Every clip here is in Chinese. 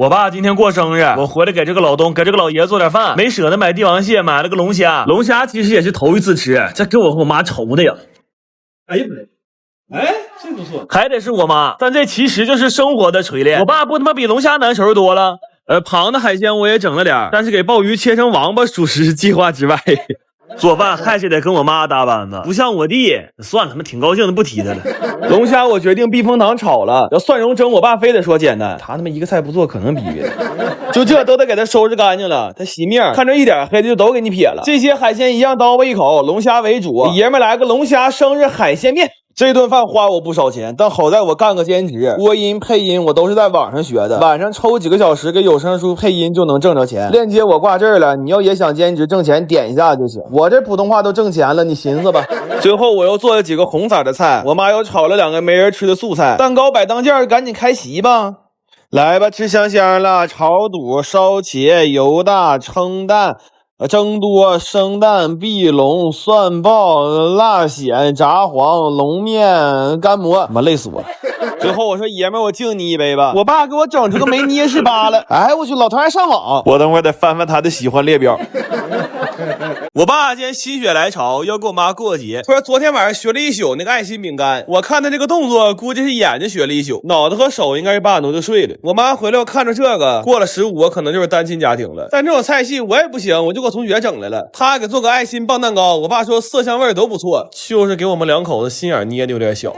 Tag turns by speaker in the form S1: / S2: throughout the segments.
S1: 我爸今天过生日，我回来给这个老东给这个老爷做点饭，没舍得买帝王蟹，买了个龙虾。龙虾其实也是头一次吃，这给我和我妈愁的呀。哎呀，哎，这不错，还得是我妈，但这其实就是生活的锤炼。我爸不他妈比龙虾难收拾多了。螃的海鲜我也整了点，但是给鲍鱼切成王八属实是计划之外。做饭还是得跟我妈搭班子，不像我弟，算了，他们挺高兴的，不提他了。龙虾我决定避风塘炒了，要蒜蓉蒸，我爸非得说简单，他他妈一个菜不做可能比别的，就这都得给他收拾干净了。他洗面看着一点黑的就都给你撇了。这些海鲜一样刀我一口，龙虾为主，爷们来个龙虾生日海鲜面。这顿饭花我不少钱，但好在我干个兼职，播音配音我都是在网上学的，晚上抽几个小时给有声书配音就能挣着钱。链接我挂这儿了，你要也想兼职挣钱点一下就行。我这普通话都挣钱了，你寻思吧。最后我又做了几个红色的菜，我妈又炒了2个没人吃的素菜，蛋糕摆当间，赶紧开席吧。来吧，吃香香了，炒肚、烧茄、油大、称蛋。蒸多、生蛋、碧龙、蒜爆、辣鲜、炸黄、龙面、干馍，他妈累死我了。最后我说爷们儿，我敬你一杯吧。我爸给我整出个没捏式疤了。哎，我去，老头还上网。我等会儿得翻翻他的喜欢列表。我爸今天心血来潮要跟我妈过节，说昨天晚上学了一宿那个爱心饼干，我看他这个动作，估计是眼睛学了一宿，脑子和手应该是8点多就睡了。我妈回来我看着这个，过了15，我可能就是单亲家庭了。但这种菜系我也不行，我就给我同学整来了，他给做个爱心棒蛋糕，我爸说色香味都不错，就是给我们2口子心眼捏的有点小。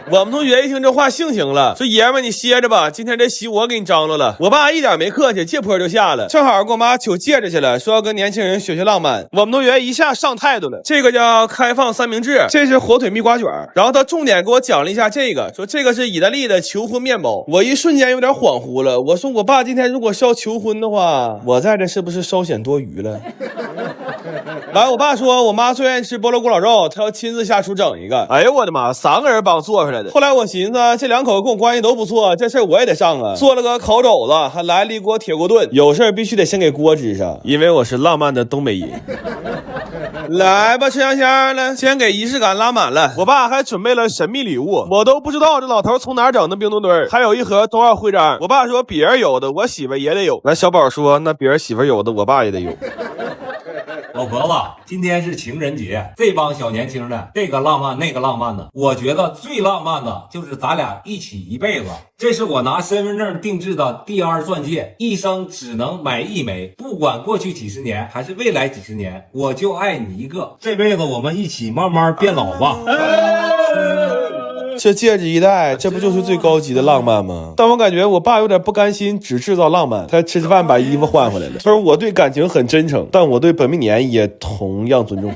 S1: 我们同学一听这话性情了，说爷们你歇着吧，今天这席我给你张罗了。我爸一点没客气，借坡就下了，正好跟我妈求戒指去了，说要跟年轻人学学浪漫。我们同学一下上态度了，这个叫开放三明治，这是火腿蜜瓜卷，然后他重点给我讲了一下这个，说这个是意大利的求婚面包。我一瞬间有点恍惚了，我说我爸今天如果是要求婚的话，我在这是不是稍显多余了？完，我爸说我妈最愿意吃菠萝咕老肉，他要亲自下厨整一个。哎呦我的妈，3个人帮做出来的。后来我寻思这2口子跟我关系都不错，这事儿我也得上啊。做了个烤肘子，还来了一锅铁锅炖，有事儿必须得先给锅支上，因为我是浪漫的东北人。来吧，吃香香了，先给仪式感拉满了。我爸还准备了神秘礼物，我都不知道这老头从哪儿整的冰墩墩，还有一盒冬奥徽章。我爸说别人有的，我媳妇也得有。来，小宝说那别人媳妇有的，我爸也得有。
S2: 老婆子，今天是情人节，这帮小年轻的这个浪漫那个浪漫的，我觉得最浪漫的就是咱俩一起一辈子。这是我拿身份证定制的第2钻戒，一生只能买1枚，不管过去几十年还是未来几十年，我就爱你一个。这辈子我们一起慢慢变老吧。
S3: 这戒指一戴，这不就是最高级的浪漫吗？但我感觉我爸有点不甘心只制造浪漫，他吃饭把衣服换回来了。他说我对感情很真诚，但我对本命年也同样尊重。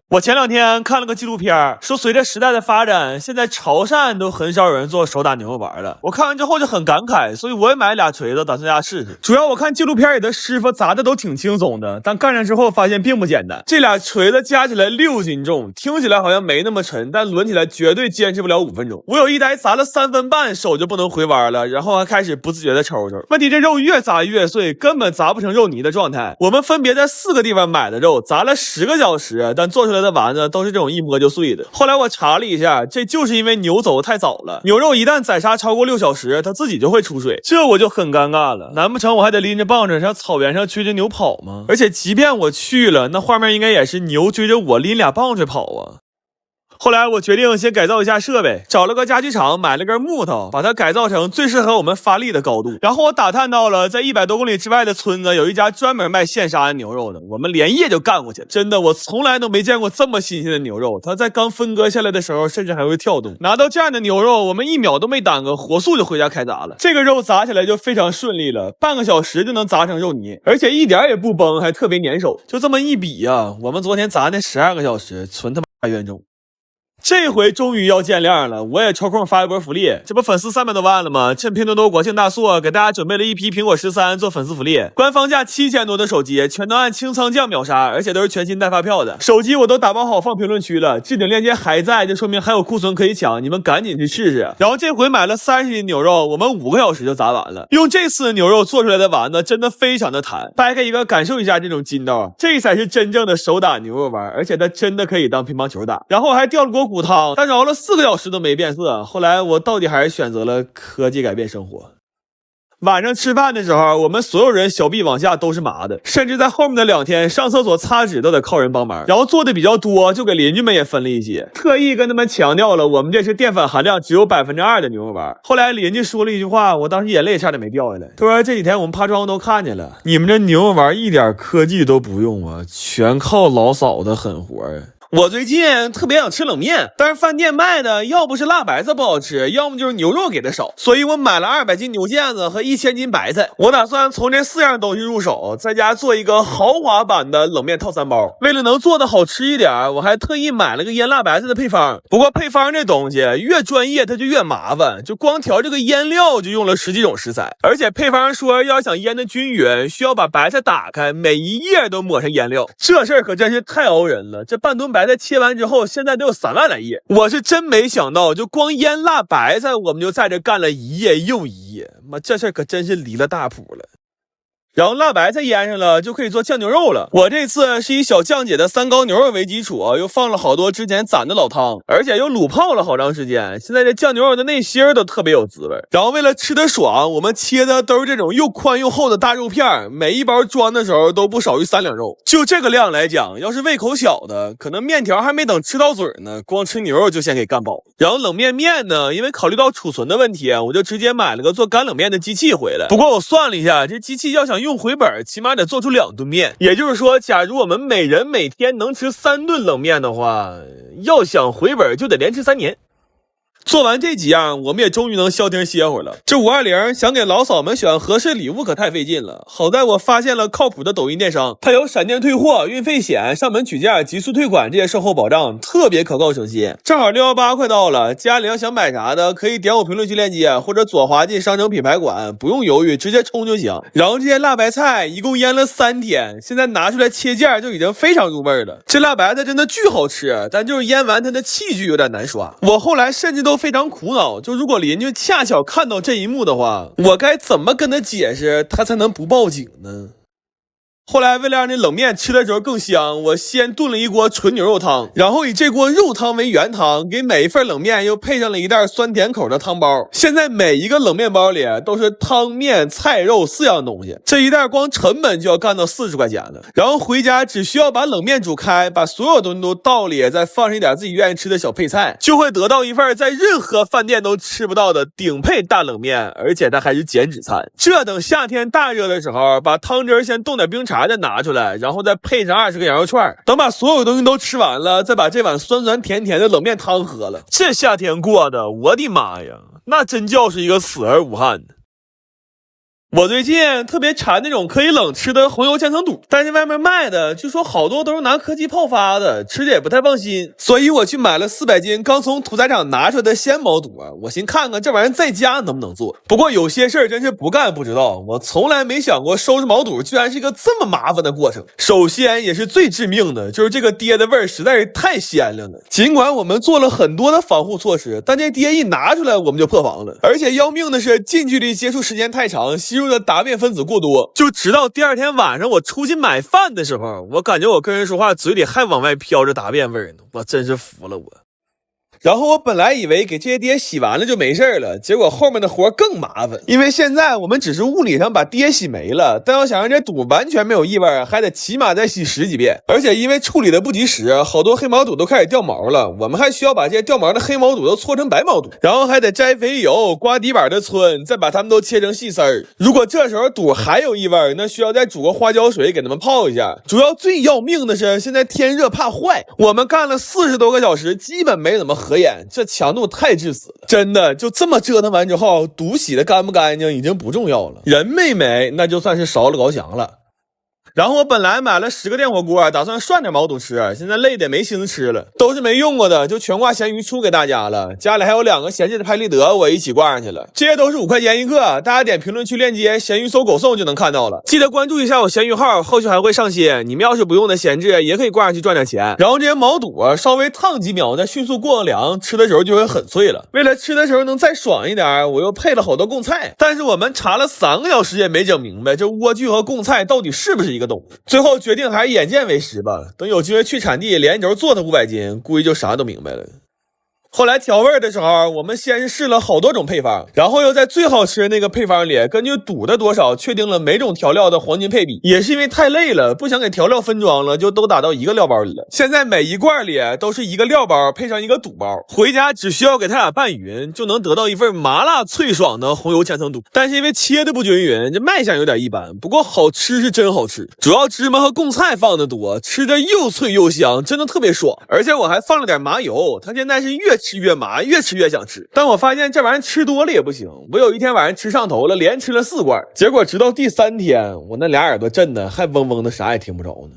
S3: 我前2天看了个纪录片，说随着时代的发展，现在潮汕都很少有人做手打牛肉丸了。我看完之后就很感慨，所以我也买俩锤子，打算家试试。主要我看纪录片里的师傅砸的都挺轻松的，但干上之后发现并不简单。这俩锤子加起来6斤重，听起来好像没那么沉，但抡起来绝对坚持不了5分钟。我有一台砸了3分半，手就不能回弯了，然后还开始不自觉的抽抽。问题这肉越砸越碎，根本砸不成肉泥的状态。我们分别在4个地方买的肉，砸了10个小时，但做出来的丸子都是这种一摸就碎的。后来我查了一下，这就是因为牛走得太早了，牛肉一旦宰杀超过6小时，它自己就会出水，这我就很尴尬了。难不成我还得拎着棒子上草原上追着牛跑吗？而且即便我去了，那画面应该也是牛追着我拎俩棒子跑啊。后来我决定先改造一下设备，找了个家具厂买了根木头，把它改造成最适合我们发力的高度。然后我打探到了在100多公里之外的村子有一家专门卖现杀的牛肉的，我们连夜就干过去了。真的，我从来都没见过这么新鲜的牛肉，它在刚分割下来的时候甚至还会跳动。拿到这样的牛肉，我们1秒都没耽搁，火速就回家开砸了。这个肉砸起来就非常顺利了，半个小时就能砸成肉泥，而且一点也不崩，还特别粘手。就这么一比啊，我们昨天砸那12个小时纯他妈冤种。这回终于要见亮了，我也抽空发一波福利，这不粉丝300多万了吗？趁拼多多国庆大促，给大家准备了一批苹果13做粉丝福利，官方价7000多的手机全都按清仓价秒杀，而且都是全新带发票的。手机我都打包好放评论区了，置顶链接还在，就说明还有库存可以抢，你们赶紧去试试。然后这回买了30斤牛肉，我们5个小时就砸完了。用这次牛肉做出来的丸子真的非常的弹，掰开一个感受一下这种筋道，这才是真正的手打牛肉丸，而且它真的可以当乒乓球打。然后还掉了锅骨汤，但是熬了4个小时都没变色。后来我到底还是选择了科技改变生活。晚上吃饭的时候，我们所有人小臂往下都是麻的，甚至在后面的2天上厕所擦纸都得靠人帮忙。然后做的比较多，就给邻居们也分了一些，特意跟他们强调了我们这是淀粉含量只有2%的牛肉丸。后来邻居说了一句话，我当时眼泪差点没掉下来。他说这几天我们趴窗都看见了，你们这牛肉丸一点科技都不用啊，全靠老嫂的狠活啊。我最近特别想吃冷面，但是饭店卖的要不是辣白菜不好吃，要么就是牛肉给的少，所以我买了200斤牛腱子和1000斤白菜。我打算从这4样东西入手，在家做一个豪华版的冷面套餐包。为了能做的好吃一点，我还特意买了个腌辣白菜的配方。不过配方这东西越专业它就越麻烦，就光调这个腌料就用了10几种食材，而且配方说要想腌的均匀，需要把白菜打开，每一页都抹上腌料。这事儿可真是太熬人了，这半吨白菜切完之后，现在都有3万来页。我是真没想到，就光腌辣白菜，我们就在这干了一页又一页。妈，这事儿可真是离了大谱了。然后辣白菜腌上了，就可以做酱牛肉了。我这次是以小酱姐的3高牛肉为基础，又放了好多之前攒的老汤，而且又卤泡了好长时间。现在这酱牛肉的内心都特别有滋味。然后为了吃得爽，我们切的都是这种又宽又厚的大肉片，每一包装的时候都不少于3两肉。就这个量来讲，要是胃口小的，可能面条还没等吃到嘴呢，光吃牛肉就先给干饱。然后冷面呢，因为考虑到储存的问题，我就直接买了个做干冷面的机器回来。不过我算了一下，这机器要想用回本，起码得做出2吨面。也就是说，假如我们每人每天能吃3顿冷面的话，要想回本就得连吃3年。做完这几样，我们也终于能消停歇会儿了。这520想给老嫂们选合适礼物可太费劲了。好在我发现了靠谱的抖音电商，它有闪电退货、运费险、上门取件、极速退款这些售后保障，特别可靠省心。正好618快到了，家里要想买啥的，可以点我评论区链接，或者左滑进商城品牌馆，不用犹豫，直接冲就行。然后这些辣白菜一共腌了3天，现在拿出来切件就已经非常入味了。这辣白菜真的巨好吃，但就是腌完它的器具有点难刷。我后来甚至都非常苦恼，就如果邻居恰巧看到这一幕的话，我该怎么跟他解释，他才能不报警呢？后来为了让这冷面吃的时候更香，我先炖了一锅纯牛肉汤，然后以这锅肉汤为原汤，给每一份冷面又配上了一袋酸甜口的汤包。现在每一个冷面包里都是汤面菜肉4样东西，这一袋光成本就要干到40块钱了。然后回家只需要把冷面煮开，把所有东西都倒里，再放上一点自己愿意吃的小配菜，就会得到一份在任何饭店都吃不到的顶配大冷面，而且它还是减脂餐。这等夏天大热的时候，把汤汁先冻点冰茶再拿出来，然后再配上20个羊肉串，等把所有东西都吃完了，再把这碗酸酸甜甜的冷面汤喝了。这夏天过的，我的妈呀，那真叫是一个死而无憾。我最近特别馋那种可以冷吃的红油千层肚，但是外面卖的据说好多都是拿科技泡发的，吃着也不太放心，所以我去买了400斤刚从屠宰场拿出来的鲜毛肚，我寻看看这玩意儿在家能不能做。不过有些事儿真是不干不知道，我从来没想过收拾毛肚居然是一个这么麻烦的过程。首先也是最致命的，就是这个爹的味儿实在是太鲜亮了。尽管我们做了很多的防护措施，但这爹一拿出来我们就破防了。而且要命的是近距离接触时间太长，吸入的答辩分子过多，就直到第2天晚上我出去买饭的时候，我感觉我跟人说话嘴里还往外飘着答辩味呢，我真是服了我。然后我本来以为给这些爹洗完了就没事了，结果后面的活更麻烦，因为现在我们只是物理上把爹洗没了，但要想让这肚完全没有异味，还得起码再洗10几遍。而且因为处理的不及时，好多黑毛肚都开始掉毛了，我们还需要把这些掉毛的黑毛肚都搓成白毛肚，然后还得摘肥油、刮底板的皴，再把它们都切成细丝儿。如果这时候肚还有异味，那需要再煮个花椒水给它们泡一下。主要最要命的是现在天热怕坏，我们干了40多个小时，基本没怎么合眼，这强度太致死了。真的就这么折腾完之后，肚洗的干不干净已经不重要了，人没没那就算是烧了高香了。然后我本来买了10个电火锅，打算涮点毛肚吃，现在累得没心思吃了，都是没用过的，就全挂咸鱼出给大家了。家里还有2个闲置的拍立得，我一起挂上去了。这些都是5块钱一个，大家点评论区链接咸鱼搜狗送就能看到了。记得关注一下我咸鱼号，后续还会上新。你们要是不用的闲置，也可以挂上去赚点钱。然后这些毛肚稍微烫几秒，再迅速过个凉，吃的时候就会很脆了。为了吃的时候能再爽一点，我又配了好多贡菜，但是我们查了3个小时也没整明白这莴苣和贡菜到底是不是一个东西。最后决定还是眼见为实吧，等有机会去产地连轴做它500斤，估计就啥都明白了。后来调味的时候，我们先试了好多种配方，然后又在最好吃的那个配方里，根据赌的多少确定了每种调料的黄金配比。也是因为太累了，不想给调料分装了，就都打到一个料包里了。现在每一罐里都是一个料包配上一个赌包，回家只需要给它俩拌匀，就能得到一份麻辣脆爽的红油千层肚。但是因为切的不均匀，这卖相有点一般，不过好吃是真好吃，主要芝麻和贡菜放的多，吃着又脆又香，真的特别爽。而且我还放了点麻油，它现在是越吃越麻，越吃越想吃。但我发现这玩意儿吃多了也不行，我有一天晚上吃上头了，连吃了4罐，结果直到第3天，我那俩耳朵震的还嗡嗡的，啥也听不着呢。